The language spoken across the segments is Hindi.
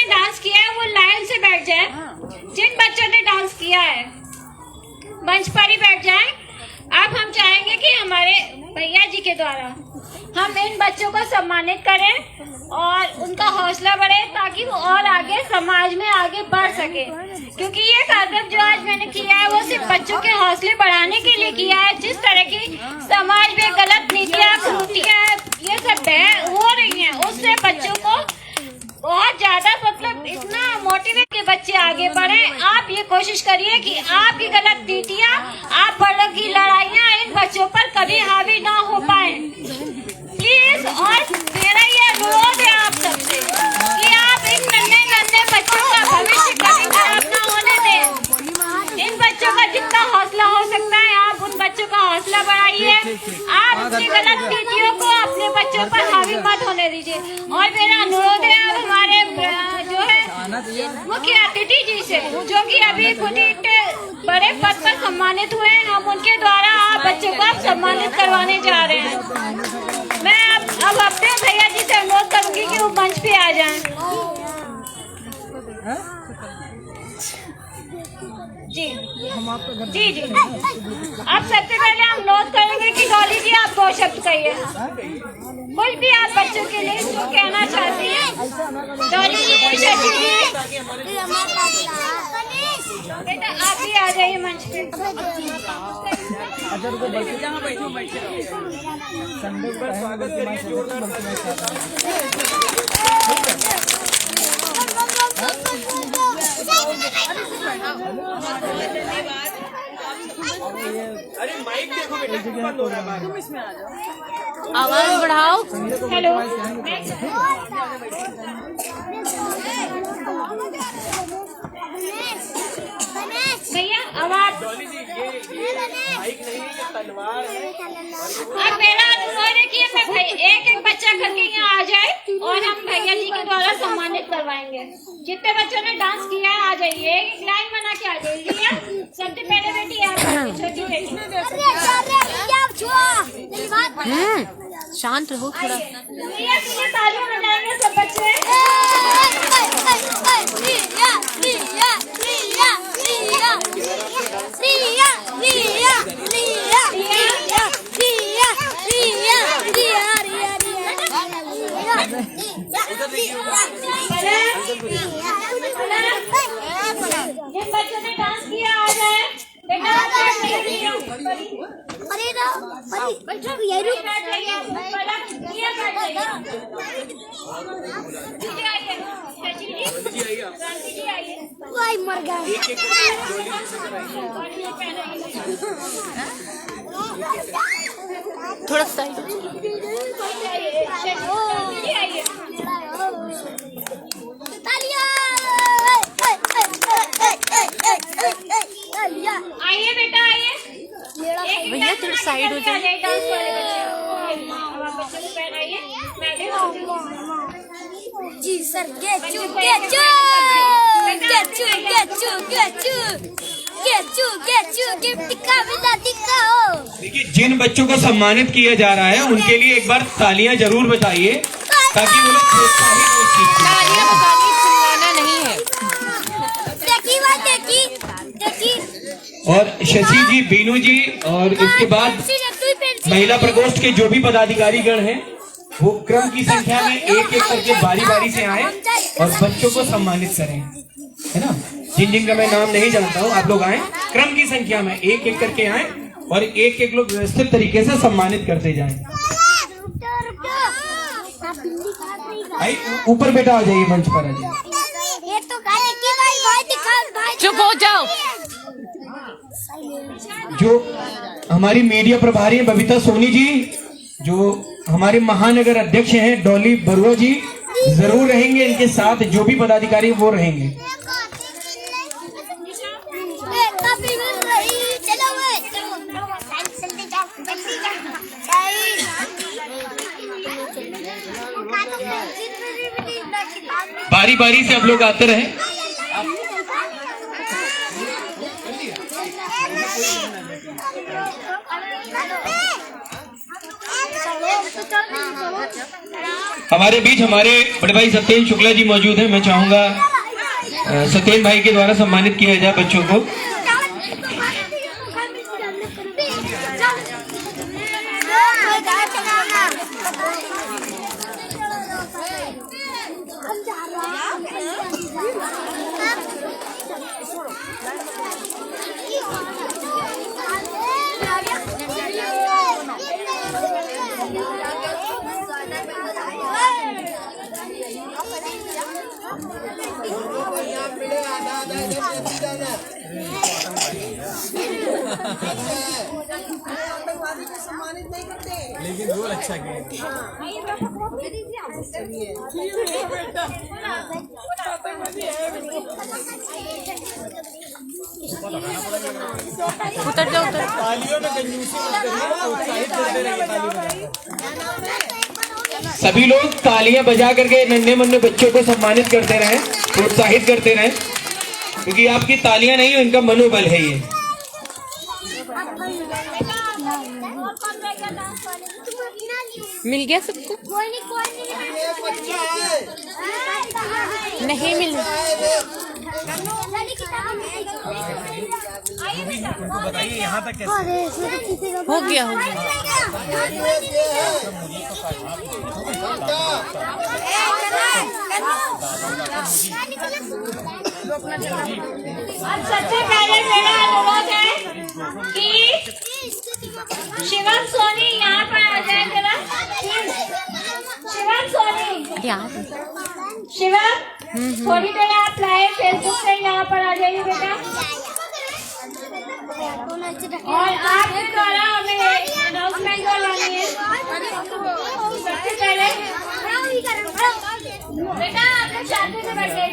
ने डांस किया है वो लाइन से बैठ जाए। जिन बच्चों ने डांस किया है मंच पर ही बैठ जाए। अब हम चाहेंगे कि हमारे भैया जी के द्वारा हम इन बच्चों को सम्मानित करें और उनका हौसला बढ़े ताकि वो और आगे समाज में आगे बढ़ सके। क्योंकि ये कार्यक्रम जो आज मैंने किया है वो सिर्फ बच्चों के हौसले बढ़ाने के लिए किया है। जिस तरह की समाज में गलत नीतियाँ कुरीतियाँ ये सब हो रही हैं उससे बच्चों को बहुत ज्यादा मतलब इतना मोटिवेट के बच्चे आगे बढ़े। आप ये कोशिश करिए कि आपकी गलत नीतियाँ आप बड़ों की लड़ाइयाँ इन बच्चों पर कभी हावी ना हो पाए प्लीज। और मेरा ये अनुरोध है आप सबसे कि आप इन नन्हे नन्हे बच्चों का भविष्य कभी खराब ना होने दें। इन बच्चों का जितना हौसला हो सकता है आप उन बच्चों का हौसला बढ़ाइए। आप अपनी गलत नीतियों को अपने बच्चों पर हावी मत होने दीजिए। और मेरा अनुरोध है अब हमारे जो है मुख्य अतिथि जी से जो कि अभी खुद ही बड़े पद पर सम्मानित हुए हैं, हम उनके द्वारा आप बच्चों को आप सम्मानित करवाने जा रहे हैं। मैं अब अपने भैया जी से अनुरोध करूंगी कि वो मंच पे आ जाएं। जी जी जी अब सबसे पहले हम नोट करेंगे कि डॉली जी आप 2 शब्द कहिए। कुछ भी आप बच्चों के लिए जो कहना चाहती हैं। डॉली जी, शशि जी, बेटा आप भी आ जाइए मंच पे। संडे पर स्वागत करिए जोरदार अरे माइक देखो बेटा बंद हो रहा है। तुम इसमें आ जाओ, आवाज बढ़ाओ। हेलो भैया आवाज। माइक नहीं ये तलवार है। अब मेरा अनुरोध है कि मैं एक बच्चा करके यहाँ आ जाए और हम भैया जी के द्वारा सम्मानित करवाएंगे। जितने बच्चों ने डांस किया है आ जाइए, एक लाइन बना के आ जाइए। सबसे पहले बेटी आप छोटी बेटी। शांत रहो थोड़ा। भैया तुझे तालियां बजाएंगे सब बच्चे। जिन बच्चों ने डांस किया आ जाए बेटा। मर गए थोड़ा साइड। आइए बेटा आइए। भैया थोड़ा साइड हो जाए। डांस वाले बच्चे को पहनाइए। जी सर गेचू गेचू गेचू गेचू गेचू गेचू गेचू गिफ्ट का मिला दिखाओ। देखिए जिन बच्चों को सम्मानित किया जा रहा है उनके लिए एक बार तालियां जरूर बजाइए ताकि वो लोग प्रोत्साहित हो सकें। तालियां बजानी चिल्लाना नहीं है। देखी और शशि जी, बीनू जी और इसके बाद महिला प्रकोष्ठ के जो भी पदाधिकारी गण हैं वो क्रम की संख्या में एक एक करके बारी बारी से आए और बच्चों को सम्मानित करें, है ना। जिन जिन का मैं नाम नहीं जानता हूँ आप लोग आए, क्रम की संख्या में एक एक करके आए और एक एक लोग व्यवस्थित तरीके से सम्मानित करते जाएं। भाई ऊपर बेटा आ जाइए, मंच पर आ जाइए। चुप हो जाओ। जो हमारी मीडिया प्रभारी हैं बबीता सोनी जी, जो हमारे महानगर अध्यक्ष हैं डॉली बरुआ जी जरूर रहेंगे इनके साथ। जो भी पदाधिकारी वो रहेंगे। बारी बारी से आप लोग आते रहे। हमारे बीच हमारे बड़े भाई सत्येंद्र शुक्ला जी मौजूद हैं। मैं चाहूंगा सत्येंद्र भाई के द्वारा सम्मानित किया जाए बच्चों को। लेकिन रोल अच्छा किया। उतर जाओ उतर। तालियों में कंजूसी मत करिए, प्रोत्साहित करते रहिए ताली बजाइए। सभी लोग तालियां बजा करके नन्हे मुन्ने बच्चों को सम्मानित करते रहें, प्रोत्साहित करते रहें, क्योंकि आपकी तालियां नहीं इनका मनोबल है ये। मिल गया सबको? नहीं मिल। उनको बताइए यहाँ तक कैसे हो गया हो गया। अब सबसे पहले मेरा अनुरोध है कि शिवम सोनी यहाँ पर आ जाए जरा। शिवम सोनी, शिवम थोड़ी देर आप लाए फेसबुक से यहाँ पर आ जाइए बेटा। और आपके द्वारा हमें अनाउंसमेंट करवानी है। सबसे पहले बेटा आप लोग शांति से बैठे।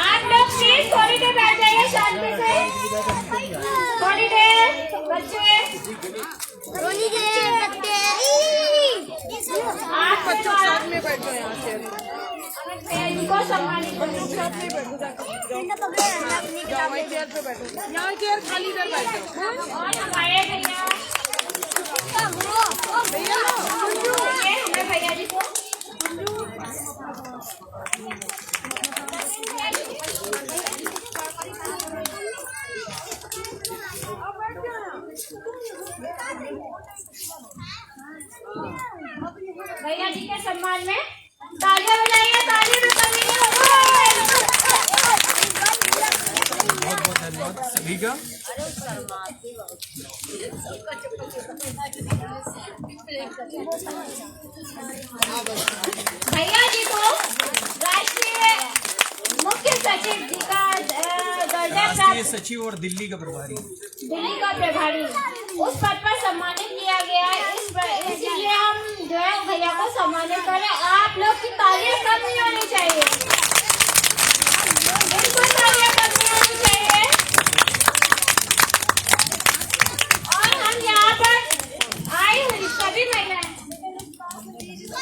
आप लोग प्लीज थोड़ी देर बैठ जाइए शांति से, थोड़ी देर बच्चे। आप बच्चों साथ में बैठो यहाँ से। इनको सम्मानित करो। यहाँ चेयर खाली कर बैठो। और हमारे हमें भैया जी को भैया जी के सम्मान में तालियां बजाइए, तालियां में कमी नहीं होगी। बहुत बहुत धन्यवाद सभी का। भैया जी को राष्ट्रीय मुख्य सचिव जी का दर्जा राष्ट्रीय सचिव और दिल्ली का प्रभारी उस पद पर सम्मानित किया गया है। इसलिए हम जो है भैया को सम्मानित करें। आप लोग की तालियां कम नहीं होनी चाहिए, इनको तालियां कम नहीं होनी चाहिए। और हम यहाँ पर आई हुई सभी महिलाएं,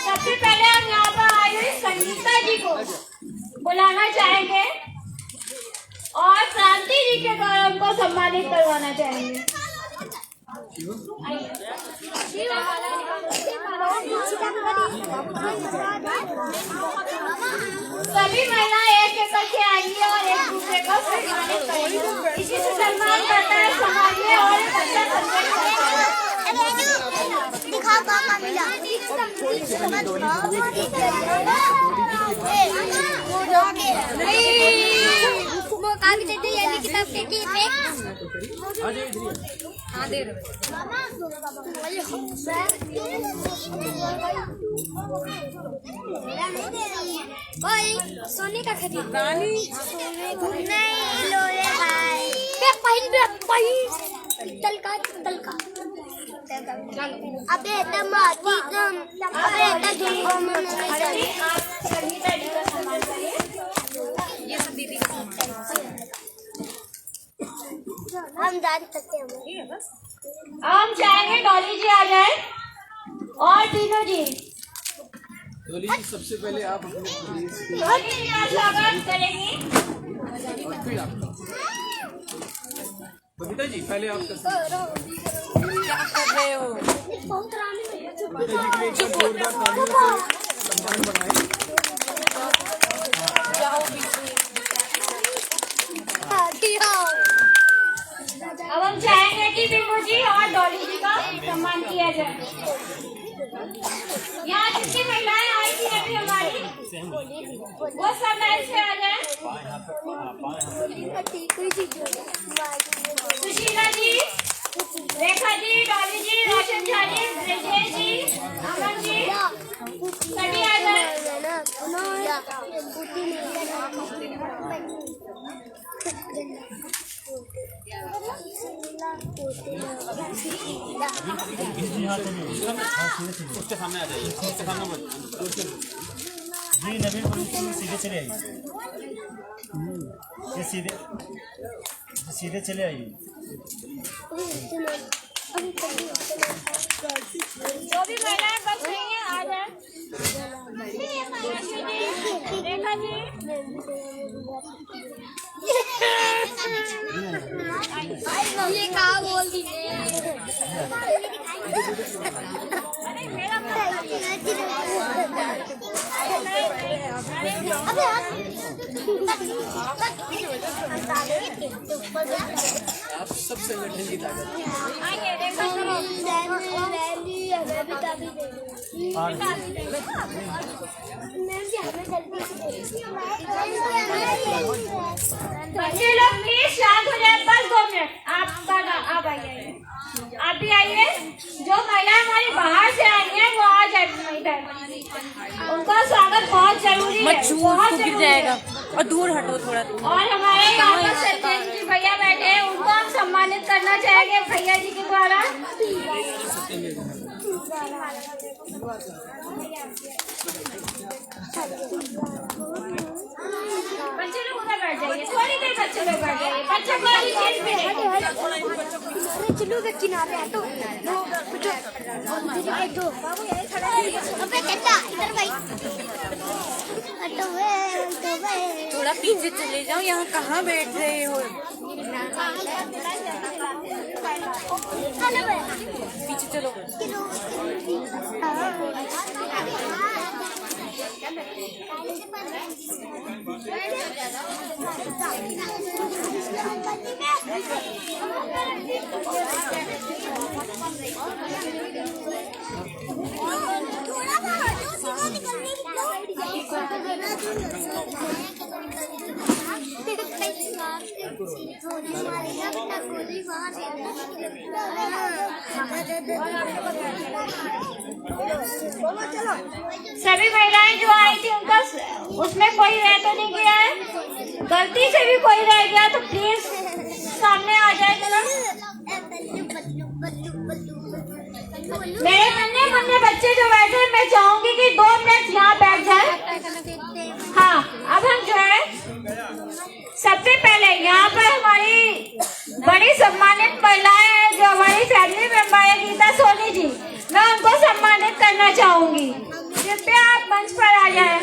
सबसे पहले हम यहाँ पर आई हुई संगीता जी को बुलाना चाहेंगे और क्रांति जी के द्वारा उनको सम्मानित करवाना चाहेंगे। सभी महिलाएं एक एक करके आएंगी और एक दूसरे को सम्मानित करेंगी। इसी से सम्मान करता है समाज में और एक अच्छा संदेश करता है। किताब दे रहे सोने का खरीद नहीं लो रे भाई तलका अबे टमाटी अबे संगीता जी का सम्मान करिए। ये सब दीदी का हम जान सकते हैं। हम चाहेंगे डॉली जी आ जाए और तीनों जी। डॉली जी सबसे पहले आप अपने डॉली जी का स्वागत करेंगी। बबीता जी पहले आप क्या कर रहे हो? चुप हो सम्मान बनाए। जाओ पीछे। अब हम चाहेंगे कि बिंदु जी और डॉली जी का सम्मान किया जाए। यहाँ जितनी महिलाएं आई थी अभी हमारी, वो सब लाइन से आ जाए। सुशीला जी, रेखा जी, डॉली जी, रोशन झा जी, ब्रजेश जी, अमन जी, सभी आ जाए। उसके सामने आ जाइए, उसके सामने मत। जी नवीन पुलिस सीधे चले आइए। ये सीधे चले आइए। जो भी महिलाएं बच रही हैं आ जाए। रेखा जी, ये कहाँ बोल दी? आप सब संगठन की ताकत। आइए रेखा बच्चे लोग प्लीज शांत हो जाए, बस 2 मिनट। आप आइए, आप भी आइए। जो महिलाएं हमारी बाहर से आई हैं वो आ जाए इधर, उनका स्वागत बहुत जरूरी है, मत छू, बहुत उसको गिर जरूरी जाएगा। है। और दूर हटो थोड़ा। और हमारे यहाँ पर सरपंच जी भैया बैठे हैं, उनको हम सम्मानित करना चाहेंगे भैया जी के द्वारा। बच्चे लोग उधर बैठ जाइए, थोड़ी देर बच्चे लोग बैठ जाइए, बच्चों को अभी चीज मिलेगी। चलो के किनारे हटो। अबे चचा इधर भाई हटो वे। थोड़ा पीछे चले जाओ, यहाँ कहाँ बैठ रहे हो? पीछे चलो। सभी महिलाएं जो आई थी उनका उसमें कोई रह तो नहीं गया है? गलती से भी कोई रह गया तो प्लीज सामने आ जाए जरा। मेरे नन्हे बच्चे जो बैठे हैं, मैं चाहूंगी कि 2 मिनट यहाँ बैठ जाए। हाँ, अब हम जो है सबसे पहले यहाँ पर हमारी बड़ी सम्मानित महिलाएं हैं, जो हमारी फैमिली मेंबर है गीता सोनी जी, मैं उनको सम्मानित करना चाहूंगी। कृपया आप मंच पर आ जाए।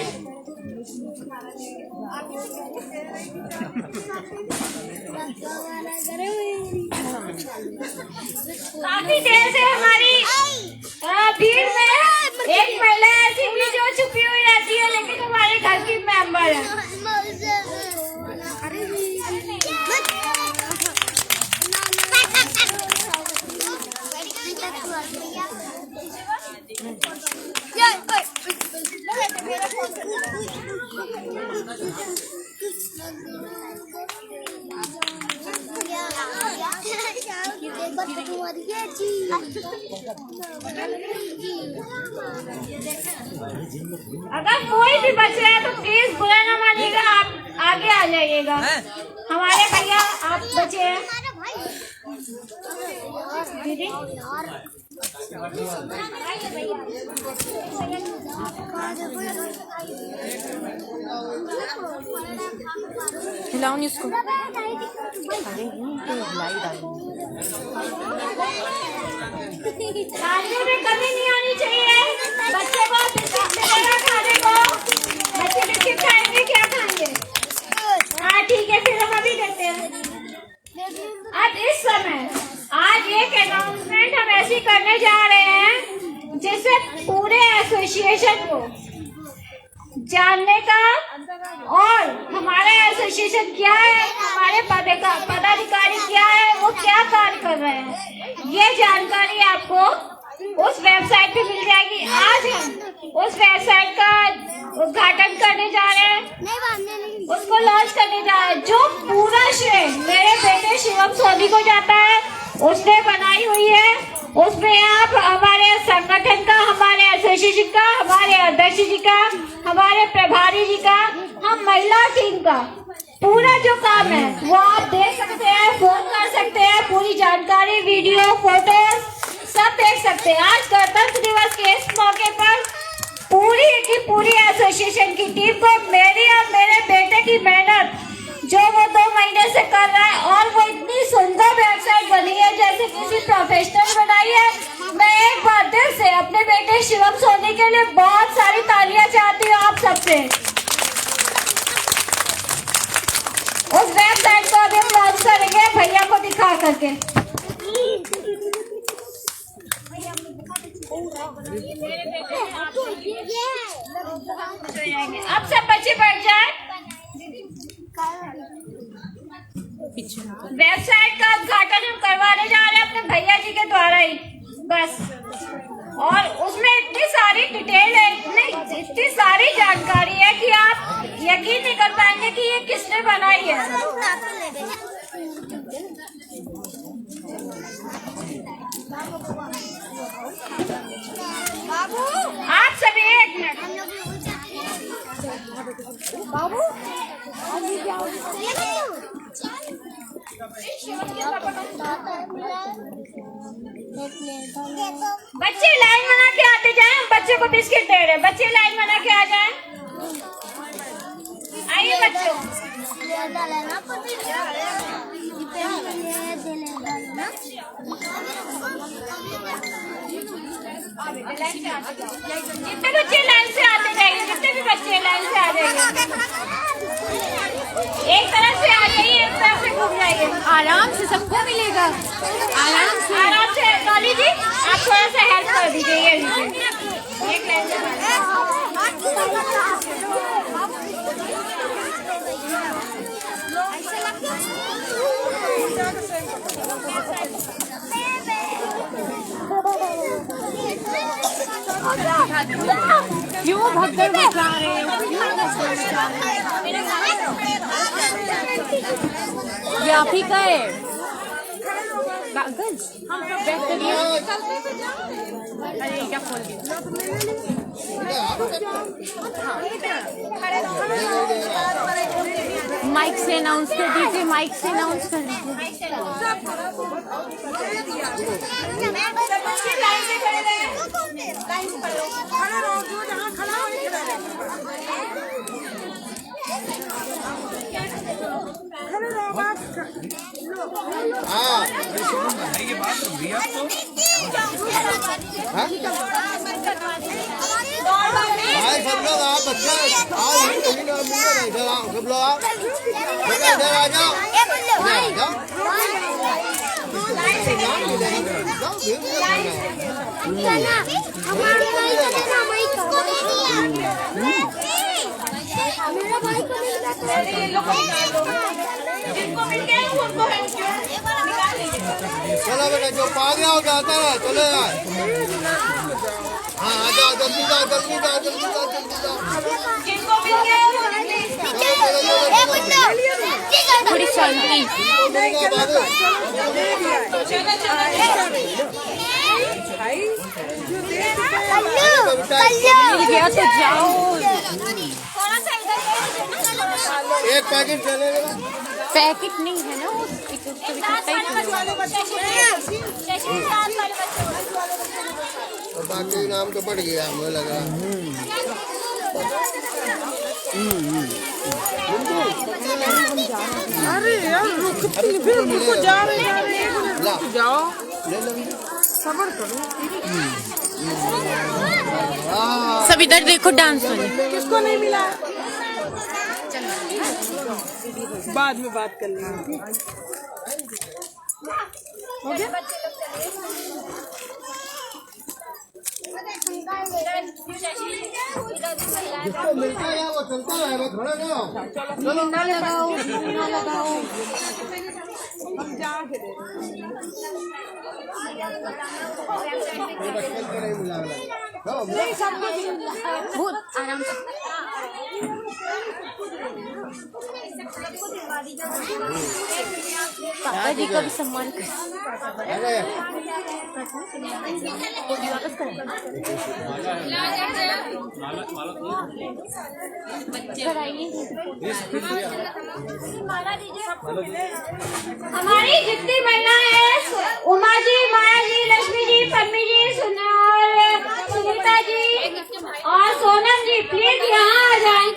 काफी देर से हमारी भीड़ में एक महिला ऐसी भी जो छुपी हुई रहती है, लेकिन हमारे घर की मेंबर है। अगर कोई भी बच रहा है तो प्लीज बुरा ना मानिएगा, आप आगे आ जाइएगा। हमारे भैया आप बचे हैं दीदी। हिलाओ नहीं उसको। खाने में कमी नहीं आनी चाहिए। बच्चे को मिलेगा खाने को। बच्चे बिस्किट खाएंगे, क्या खाएंगे? हाँ ठीक है, फिर हम अभी करते हैं। अब इस पूरे एसोसिएशन को जानने का और हमारा एसोसिएशन क्या है, हमारे पदाधिकारी क्या है, वो क्या कार्य कर रहे हैं, ये जानकारी आपको उस वेबसाइट पे मिल जाएगी। आज हम उस वेबसाइट का उद्घाटन करने जा रहे हैं, उसको लॉन्च करने जा रहे हैं, जो पूरा श्रेय मेरे बेटे शिवम सोनी को जाता है, उसने बनाई हुई है। उसमें आप हमारे संगठन का, हमारे एसोसिएशन का, हमारे अध्यक्ष जी का, हमारे प्रभारी जी का, हम महिला टीम का पूरा जो काम है वो आप देख सकते हैं, फोन कर सकते हैं, पूरी जानकारी, वीडियो, फोटोज सब देख सकते हैं। आज गणतंत्र दिवस के इस मौके पर पूरी की पूरी एसोसिएशन की टीम को मेरी और मेरे बेटे की मेहनत जो वो 2 महीने से कर रहा है, और वो इतनी सुंदर वेबसाइट बनी है जैसे किसी प्रोफेशनल बनाई है। मैं एक बार दिल से अपने बेटे शिवम सोनी के लिए बहुत सारी तालियां चाहती हूँ आप सबसे। उस वेबसाइट को अभी हम लॉन्च करेंगे भैया को दिखा करके। अब सब बच्चे बैठ जाए। वेबसाइट का उद्घाटन हम करवाने जा रहे हैं अपने भैया जी के द्वारा ही बस, और उसमें इतनी सारी डिटेल है, इतनी सारी जानकारी है कि आप यकीन नहीं कर पाएंगे कि ये किसने बनाई है। आप सभी एक मिनट बाबू बच्चे लाइन बना के आते जाएं, हम बच्चे को बिस्किट दे रहे हैं, बच्चे लाइन बना के आ जाएं। आइए बच्चों, जितने बच्चे लाइन से आते जाइए, जितने भी बच्चे लाइन से आ जाइए, एक तरफ से आ जाइए, एक तरफ से घूम जाइए, आराम से सबको मिलेगा, आराम से। डॉली जी आप थोड़ा सा हेल्प कर दीजिए, ये लीजिए एक लाइन से। क्यों भगदड़ मचा रहे हो? ये आप ही का है कागज, हम सब बैठते हैं। अरे क्या खोल दिया? माइक से अनाउंस कर दीजिए, माइक से अनाउंस कर दीजिए। भाई सब लोग आप बच्चे आओ, इधर आओ, सब लोग आओ, इधर आ जाओ, चलो बेटा, जो पा गया हो जाता है, चले यार। हाँ आ जाओ, जल्दी जाओ, जल्दी जाओ, जल्दी जाओ, जल्दी जाओ। थोड़ी शांति। मिल गया तो जाओ। एक पैकेट चलेगा? पैकेट नहीं है ना, तो बाकी नाम तो बढ़ गया मुझे लग रहा। अरे यार रुकती फिर मुझको जा रहे हैं, जाओ सबर करो। सब इधर देखो, डांस वाले किसको नहीं मिला? बाद में बात कर लेंगे। हो गया? जिसको मिलता है वो चलता है, वो खड़े रहो। चलो ना लगाओ, ना लगाओ। हम जा के दे नहीं मिला नहीं, सब कुछ बहुत आराम से। पापा जी का भी सम्मान कर। अरे वापस करें। हमारी जितनी महिलाएं हैं, उमा जी, माया जी, लक्ष्मी जी, पम्मी जी, सुनीता जी और सोनम जी, प्लीज यहाँ आ जाएं।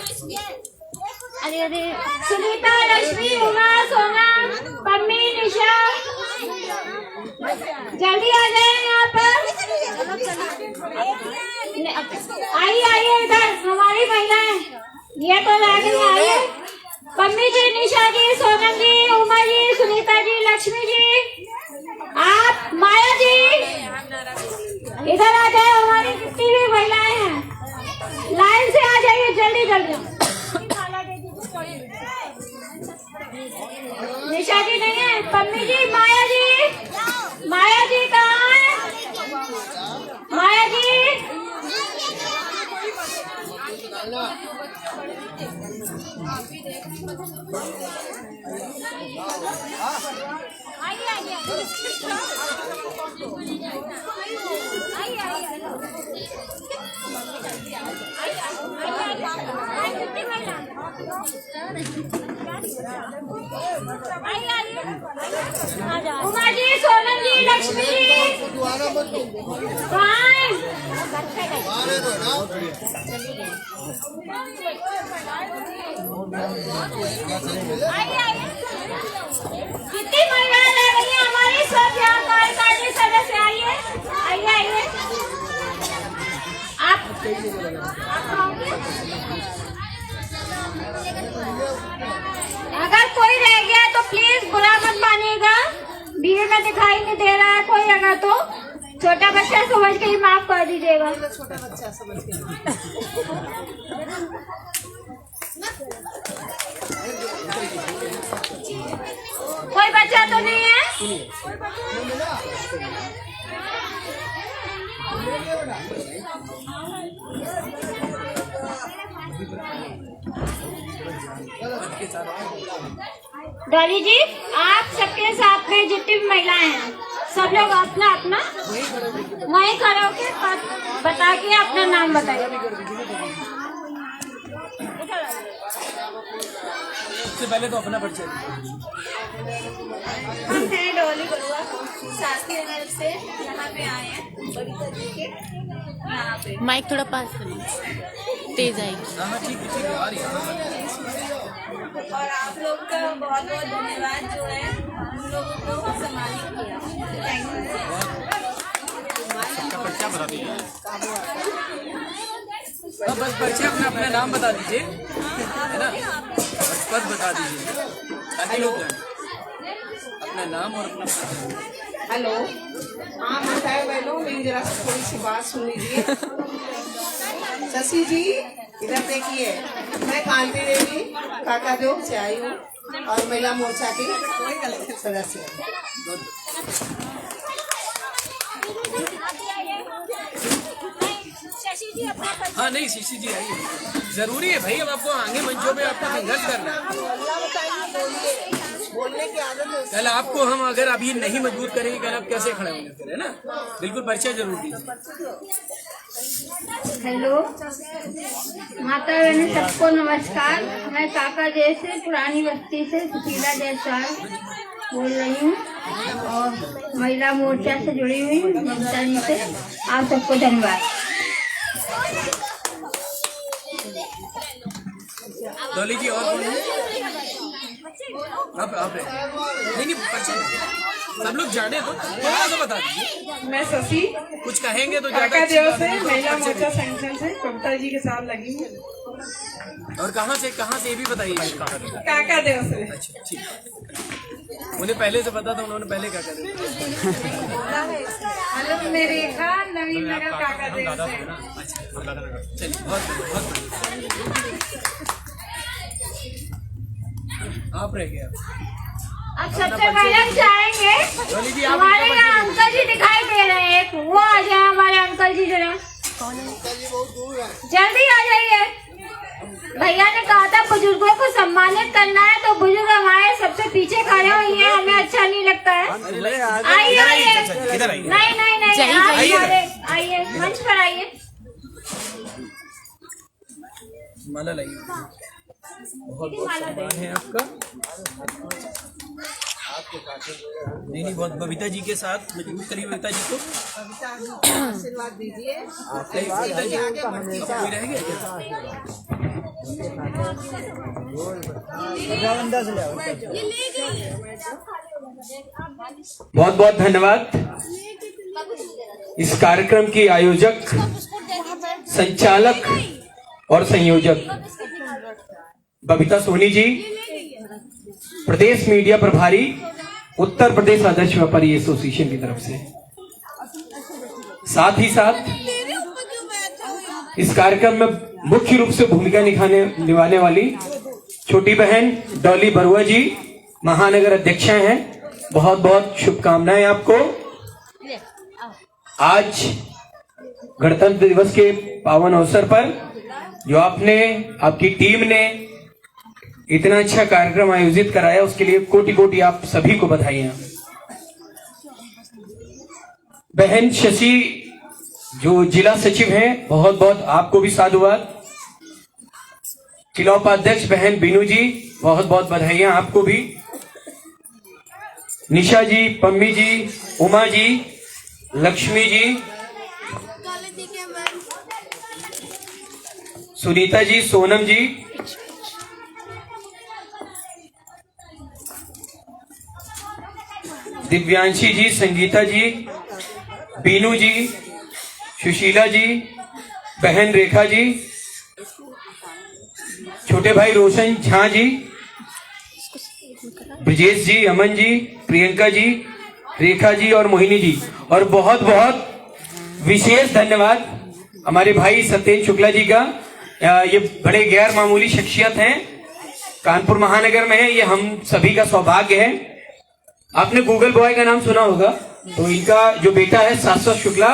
अरे अरे सुनीता, लक्ष्मी, उमा, सोनम, पम्मी, निशा, जल्दी आ जाए यहाँ पर। आइए आइए इधर, हमारी महिलाएं ये तो आगे आइए। पम्मी जी, निशा जी, सोनम जी, उमा जी, सुनीता जी, लक्ष्मी जी, आप माया जी इधर आ जाए। हमारी जितनी भी महिलाएं हैं लाइन से आ जाइए, जल्दी जल्दी। निशा जी नहीं है, पम्मी जी, माया जी कहाँ है? माया जी उमा जी, सोनम जी, लक्ष्मी जी दोबारा मत कहाँ है? बाहर है ना। कितनी महिलाएं रह गई हैं हमारी? सब यहाँ कार्यकारिणी सदस्य आइए आइए आइए। आप आओगे? अगर कोई रह गया तो प्लीज बुरा मत मानिएगा, भीड़ में दिखाई नहीं दे रहा है कोई, अगर तो छोटा बच्चा समझ के ही माफ कर दीजिएगा। छोटा बच्चा समझ के। कोई बच्चा तो नहीं है? डॉली जी, आप सबके साथ में जितनी भी महिलाएं हैं सब लोग अपना अपना वहीं खड़े होके बता के अपना नाम बताइए। सबसे पहले तो अपना परिचय। हम हैं डॉली बरुआ, शासकीय नगर से यहाँ पे आए हैं, बड़ी तरीके के यहाँ पे। माइक थोड़ा पास कर लीजिए, तेज आएगी। हाँ ठीक है आ रही है। और आप लोग का बहुत बहुत धन्यवाद जो है हम लोगों को सम्मानित किया। Thank you. क्या बता दीजिए? बस परिचय अपना नाम बता दीजिए, है ना, पद बता दीजिए ताकि लोग जाने अपना नाम और अपना। हेलो, हाँ माताएं बहनों, मेरी जरा सी थोड़ी सी बात सुन लीजिए। शशि जी इधर देखिए, मैं कांति देवी काका जोग से आई हूँ और महिला मोर्चा की सदस्य। हाँ नहीं शशि जी आइए, जरूरी है भाई, अब आपको आगे मंचों पे आपको संघर्ष करना है। बोलने की आदत है। कल आपको हम अगर अभी नहीं मजबूत करेंगे कल आप कैसे खड़े होंगे फिर, है ना। बिल्कुल परिचय जरूर दीजिए। हेलो माता बहन सबको नमस्कार। मैं काका जैसे पुरानी बस्ती से सुशीला जायसवाल बोल रही हूँ और महिला मोर्चा से जुड़ी हुई ममता जी से आप सबको धन्यवाद। डॉली जी और कौन है? आप नहीं परिचय सब लोग जाने तो थोड़ा सा बता दीजिए। मैं शशि कुछ कहेंगे तो काका देव से महिला मोर्चा संगठन से कविता जी के साथ लगी हूँ। और कहाँ से ये भी बताइए। काका देव से। अच्छा ठीक है। उन्हें पहले से पता था, उन्होंने पहले क्या करे। हेलो मैं रेखा नवीन नगर काका देव से। चलिए बहुत आप रह गए। अब सबसे पहले हम चाहेंगे डॉली जी आप हमारे यहाँ अंकल जी दिखाई दे रहे हैं, वो आ जाए हमारे अंकल जी जरा जल्दी आ जाइए। भैया ने कहा था बुजुर्गों को सम्मानित करना है, तो बुजुर्ग हमारे सबसे पीछे खड़े हुए हैं, हमें अच्छा नहीं लगता है। आइए आइए, इधर आइए। नहीं आप आइए मंच पर आइए। माला लाइए। बहुत बहुत सम्मान है आपका। नहीं बहुत बबीता जी के साथ मजबूत करिए बबीता जी को। आशीर्वाद दीजिए। बबीता जी कोई रह गया? बहुत बहुत धन्यवाद। इस कार्यक्रम की आयोजक, संचालक और संयोजक बबीता सोनी जी, प्रदेश मीडिया प्रभारी, उत्तर प्रदेश आदर्श व्यापारी एसोसिएशन की तरफ से। साथ ही साथ इस कार्यक्रम में मुख्य रूप से भूमिका निभाने वाली छोटी बहन डॉली बरुआ जी, महानगर अध्यक्षा हैं। बहुत बहुत शुभकामनाएं आपको। आज गणतंत्र दिवस के पावन अवसर पर जो आपकी टीम ने इतना अच्छा कार्यक्रम आयोजित कराया, उसके लिए कोटि कोटि आप सभी को बधाइयां। बहन शशि जो जिला सचिव हैं, बहुत बहुत आपको भी साधुवाद। जिला उपाध्यक्ष बहन बीनू जी, बहुत बहुत बधाइयां आपको भी। निशा जी, पम्मी जी, उमा जी, लक्ष्मी जी, सुनीता जी, सोनम जी, दिव्यांशी जी, संगीता जी, बीनू जी, सुशीला जी, बहन रेखा जी, छोटे भाई रोशन झा जी, ब्रजेश जी, अमन जी, प्रियंका जी, रेखा जी और मोहिनी जी। और बहुत बहुत विशेष धन्यवाद हमारे भाई सत्येंद्र शुक्ला जी का। ये बड़े गैर मामूली शख्सियत हैं, कानपुर महानगर में है, ये हम सभी का सौभाग्य है। आपने गूगल बॉय का नाम सुना होगा, तो इनका जो बेटा है शाश्वत शुक्ला,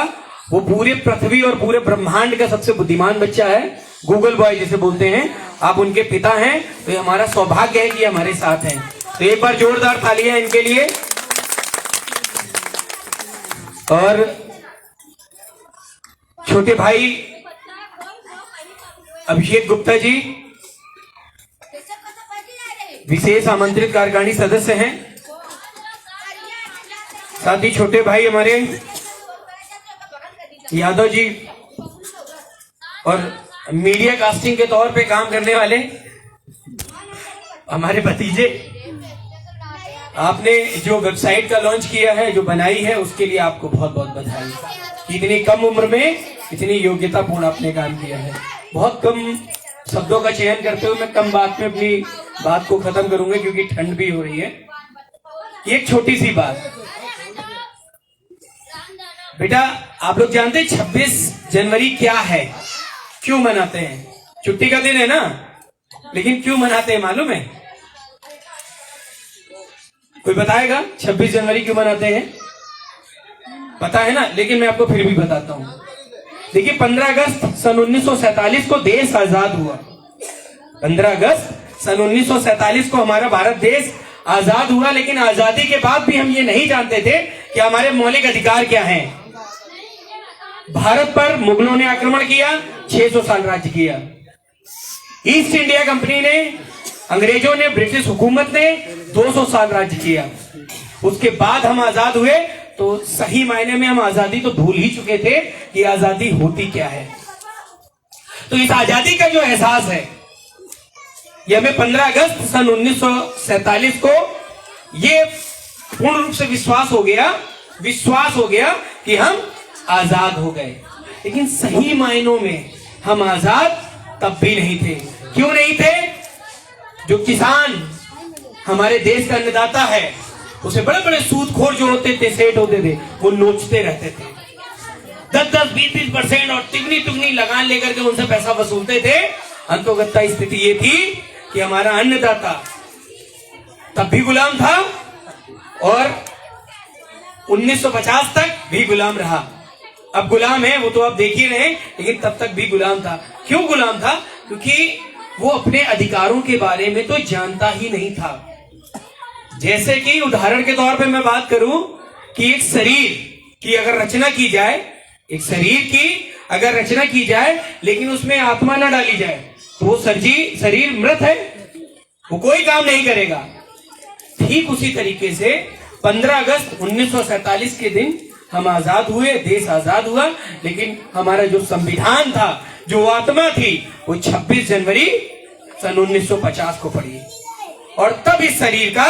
वो पूरे पृथ्वी और पूरे ब्रह्मांड का सबसे बुद्धिमान बच्चा है, गूगल बॉय जिसे बोलते हैं। आप उनके पिता हैं, तो ये हमारा सौभाग्य है कि हमारे साथ हैं। तो एक बार जोरदार तालियां इनके लिए। और छोटे भाई अभिषेक गुप्ता जी विशेष आमंत्रित कार्यकारिणी सदस्य हैं। साथ ही छोटे भाई हमारे यादव जी और मीडिया कास्टिंग के तौर पे काम करने वाले हमारे भतीजे। आपने जो वेबसाइट का लॉन्च किया है, जो बनाई है, उसके लिए आपको बहुत बहुत बधाई। इतनी कम उम्र में इतनी योग्यतापूर्ण आपने काम किया है। बहुत कम शब्दों का चयन करते हुए मैं कम बात में अपनी बात को खत्म करूंगा, क्योंकि ठंड भी हो रही है। एक छोटी सी बात बेटा, आप लोग जानते हैं 26 जनवरी क्या है, क्यों मनाते हैं? छुट्टी का दिन है ना, लेकिन क्यों मनाते हैं मालूम है? कोई बताएगा 26 जनवरी क्यों मनाते हैं? पता है ना, लेकिन मैं आपको फिर भी बताता हूं। देखिए 15 अगस्त सन 1947 को देश आजाद हुआ। 15 अगस्त सन 1947 को हमारा भारत देश आजाद हुआ, लेकिन आजादी के बाद भी हम ये नहीं जानते थे कि हमारे मौलिक अधिकार क्या हैं। भारत पर मुगलों ने आक्रमण किया, 600 साल राज्य किया। ईस्ट इंडिया कंपनी ने, अंग्रेजों ने, ब्रिटिश हुकूमत ने 200 साल राज्य किया। उसके बाद हम आजाद हुए, तो सही मायने में हम आजादी तो भूल ही चुके थे कि आजादी होती क्या है। तो इस आजादी का जो एहसास है, ये हमें 15 अगस्त सन 1947 को ये पूर्ण रूप से विश्वास हो गया कि हम आजाद हो गए। लेकिन सही मायनों में हम आजाद तब भी नहीं थे। क्यों नहीं थे? जो किसान हमारे देश का अन्नदाता है, उसे बड़े बड़े सूदखोर जो होते थे, सेठ होते थे, वो नोचते रहते थे। 10-10, 20-20% और तिगनी लगान लेकर के उनसे पैसा वसूलते थे। अंतोगत्ता स्थिति ये थी कि हमारा अन्नदाता तब भी गुलाम था और 1950 तक भी गुलाम रहा। अब गुलाम है, वो तो आप देख ही रहे हैं, लेकिन तब तक भी गुलाम था। क्यों गुलाम था? क्योंकि वो अपने अधिकारों के बारे में तो जानता ही नहीं था। जैसे कि उदाहरण के तौर पे मैं बात करूं कि एक शरीर की अगर रचना की जाए, एक शरीर की अगर रचना की जाए लेकिन उसमें आत्मा ना डाली जाए तो वो शरीर मृत है, वो कोई काम नहीं करेगा। ठीक उसी तरीके से 15 अगस्त 1947 के दिन हम आजाद हुए, देश आजाद हुआ, लेकिन हमारा जो संविधान था, जो आत्मा थी, वो 26 जनवरी सन 1950 को पड़ी और तब इस शरीर का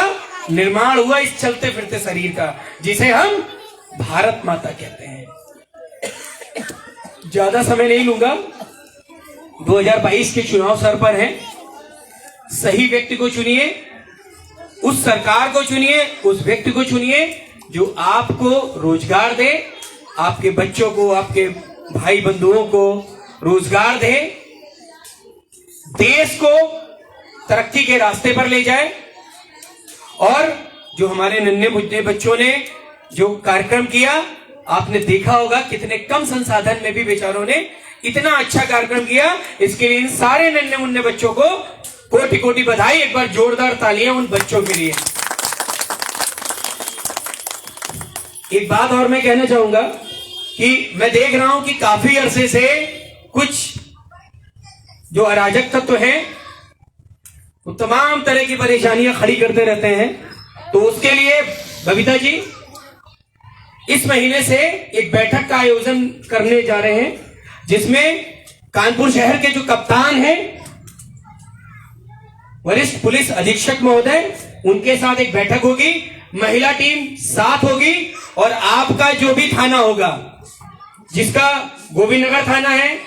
निर्माण हुआ, इस चलते फिरते शरीर का, जिसे हम भारत माता कहते हैं। ज्यादा समय नहीं लूंगा, 2022 के चुनाव सर पर हैं। सही व्यक्ति को चुनिए, उस सरकार को चुनिए, उस व्यक्ति को चुनिए जो आपको रोजगार दे, आपके बच्चों को, आपके भाई बंधुओं को रोजगार दे, देश को तरक्की के रास्ते पर ले जाए। और जो हमारे नन्हे मुन्ने बच्चों ने जो कार्यक्रम किया, आपने देखा होगा कितने कम संसाधन में भी बेचारों ने इतना अच्छा कार्यक्रम किया। इसके लिए इन सारे नन्हे मुन्ने बच्चों को कोटि कोटि बधाई। एक बार जोरदार तालियां उन बच्चों के लिए। एक बात और मैं कहना चाहूंगा कि मैं देख रहा हूं कि काफी अरसे से कुछ जो अराजक तत्व हैं वो तमाम तरह की परेशानियां खड़ी करते रहते हैं। तो उसके लिए बबीता जी इस महीने से एक बैठक का आयोजन करने जा रहे हैं, जिसमें कानपुर शहर के जो कप्तान हैं, वरिष्ठ पुलिस अधीक्षक महोदय, उनके साथ एक बैठक होगी, महिला टीम साथ होगी और आपका जो भी थाना होगा, जिसका गोविंदनगर थाना है,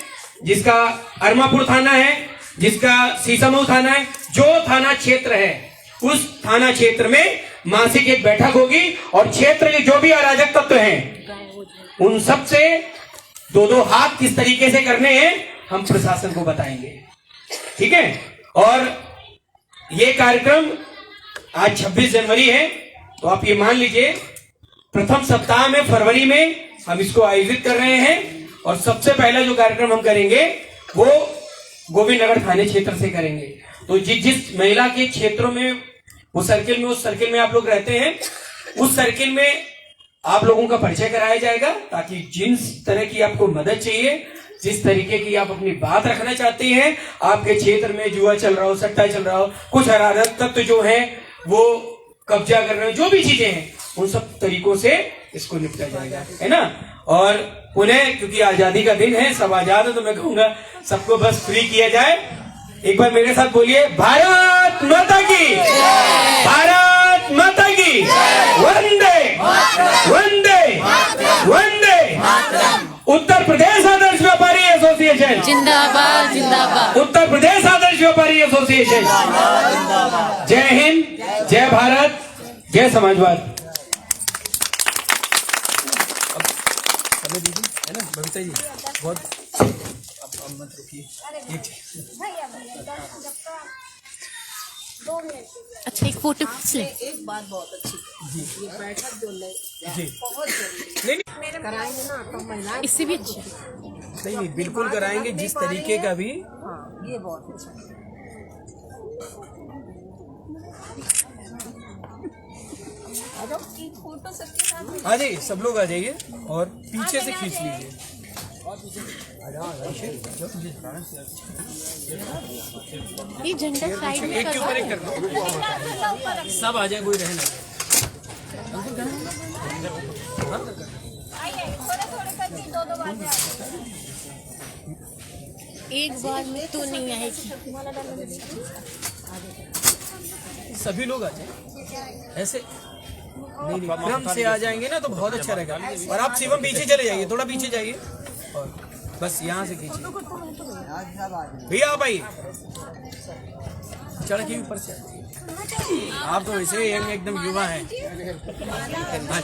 जिसका अरमापुर थाना है, जिसका सीसामऊ थाना है, जो थाना क्षेत्र है, उस थाना क्षेत्र में मासिक एक बैठक होगी और क्षेत्र के जो भी अराजक तत्व हैं उन सब से 2-2 हाथ किस तरीके से करने हैं हम प्रशासन को बताएंगे। ठीक है? और ये कार्यक्रम आज 26 जनवरी है, तो आप ये मान लीजिए प्रथम सप्ताह में फरवरी में हम इसको आयोजित कर रहे हैं और सबसे पहला जो कार्यक्रम हम करेंगे वो गोविंदनगर थाने क्षेत्र से करेंगे। तो जिस महिला के क्षेत्रों में वो सर्किल में, उस सर्किल में आप लोग रहते हैं, उस सर्किल में आप लोगों का परिचय कराया जाएगा, ताकि जिस तरह की आपको मदद चाहिए, जिस तरीके की आप अपनी बात रखना चाहते हैं, आपके क्षेत्र में जुआ चल रहा हो, सट्टा चल रहा हो, कुछ अराजक तत्व जो है वो कब्जा कर रहे हो, जो भी चीजें हैं उन सब तरीकों से इसको निपटा जाएगा, है ना। और उन्हें, क्योंकि आजादी का दिन है, सब आजाद है, तो मैं कहूंगा सबको बस फ्री किया जाए। एक बार मेरे साथ बोलिए, भारत माता की, भारत माता की, वंदे वंदे वंदे। उत्तर प्रदेश आदर्श व्यापारी एसोसिएशन जिंदाबाद जिंदाबाद। उत्तर प्रदेश आदर्श व्यापारी एसोसिएशन। जय हिंद, जय भारत, जय समाजवाद। दीदी है ना बबीता जी, बहुत अब मत रुकिए। अच्छा, एक फोटो खींच ले। एक बात बहुत अच्छी है, ये बैठक जो जी बहुत जरूरी है, कराएंगे ना तो महिलाएं इससे भी अच्छी। नहीं, बिल्कुल कराएंगे, जिस तरीके का भी। हाँ, ये बहुत अच्छा है। फोटो सबके साथ आ जाइए, सब लोग आ जाइए और पीछे से खींच लीजिए। ये झंडा साइड में एक के ऊपर एक कर दो, सब आ जाए, कोई रहे ना। एक बार में तो नहीं आएगी। सभी लोग आ जाए ऐसे। नहीं नहीं, क्रम से आ जाएंगे ना तो बहुत अच्छा रहेगा। और आप शिवम पीछे चले जाइए, थोड़ा पीछे जाइए और बस यहाँ से खींचिए भैया, आप आइए, चढ़ के ऊपर से आप तो वैसे ही एकदम युवा हैं। हाँ।